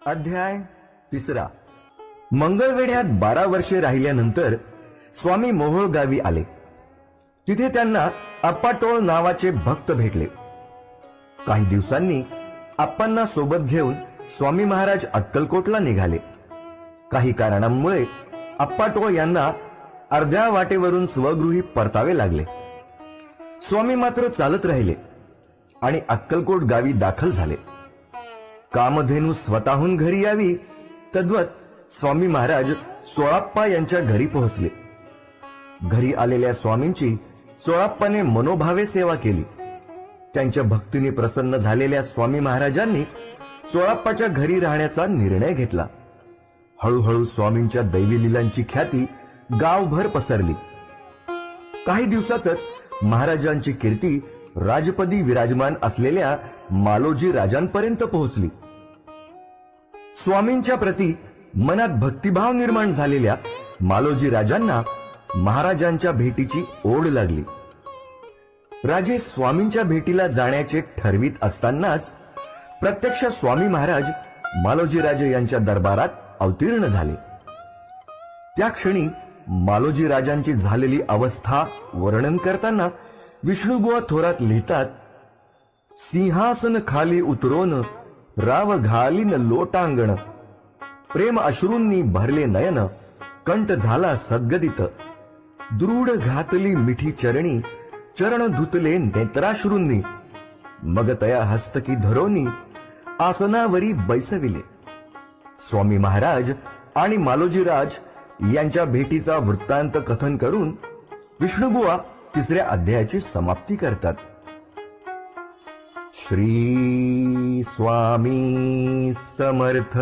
अध्याय 3. मंगळवेढ्यात 12 वर्षे राहिल्यानंतर स्वामी मोहोळ गावी आले. तिथे त्यांना अप्पाटोळ नावाचे भक्त भेटले. काही दिवसांनी आप्पांना सोबत घेऊन स्वामी महाराज अक्कलकोटला निघाले. काही कारणांमुळे अप्पाटोळ यांना अर्ध्या वाटेवरून स्वगृही परतावे लागले. स्वामी मात्र चालत राहिले आणि अक्कलकोट गावी दाखल झाले. कामधेनू स्वतःहून घरी यावी तद्वत स्वामी महाराज चोळाप्पा यांच्या घरी पोहोचले. घरी आलेल्या स्वामींची चोळाप्पाने मनोभावे सेवा केली. त्यांच्या भक्तीने प्रसन्न झालेल्या स्वामी महाराजांनी चोळाप्पाच्या घरी राहण्याचा निर्णय घेतला. हळूहळू स्वामींच्या दैवी लीलांची ख्याती गावभर पसरली. काही दिवसातच महाराजांची कीर्ती राजपदी विराजमान असलेल्या मालोजी राजांपर्यंत पोहोचली. स्वामींच्या प्रती मनात भक्तिभाव निर्माण झालेल्या मालोजी राजांना महाराजांच्या भेटीची ओढ लागली. राजे स्वामींच्या भेटीला जाण्याचे ठरवीत असतानाच प्रत्यक्ष स्वामी महाराज मालोजी राजे यांच्या दरबारात अवतीर्ण झाले. त्या क्षणी मालोजी राजांची झालेली अवस्था वर्णन करताना विष्णुबुवा थोरात लिहितात, सिंहासन खाली उतरोन राव घालीन लोटांगण, प्रेम अश्रूंनी भरले नयन, कंठ झाला सद्गदित, दृढ घातली मिठी चरणी, चरण धुतले नेत्राश्रूंनी, मग तया हस्तकी धरोनी आसनावरी बैसविले. स्वामी महाराज आणि मालोजीराज यांच्या भेटीचा वृत्तांत कथन करून विष्णुबुवा 3ऱ्या अध्यायाची समाप्ती करतात. श्री स्वामी समर्थ.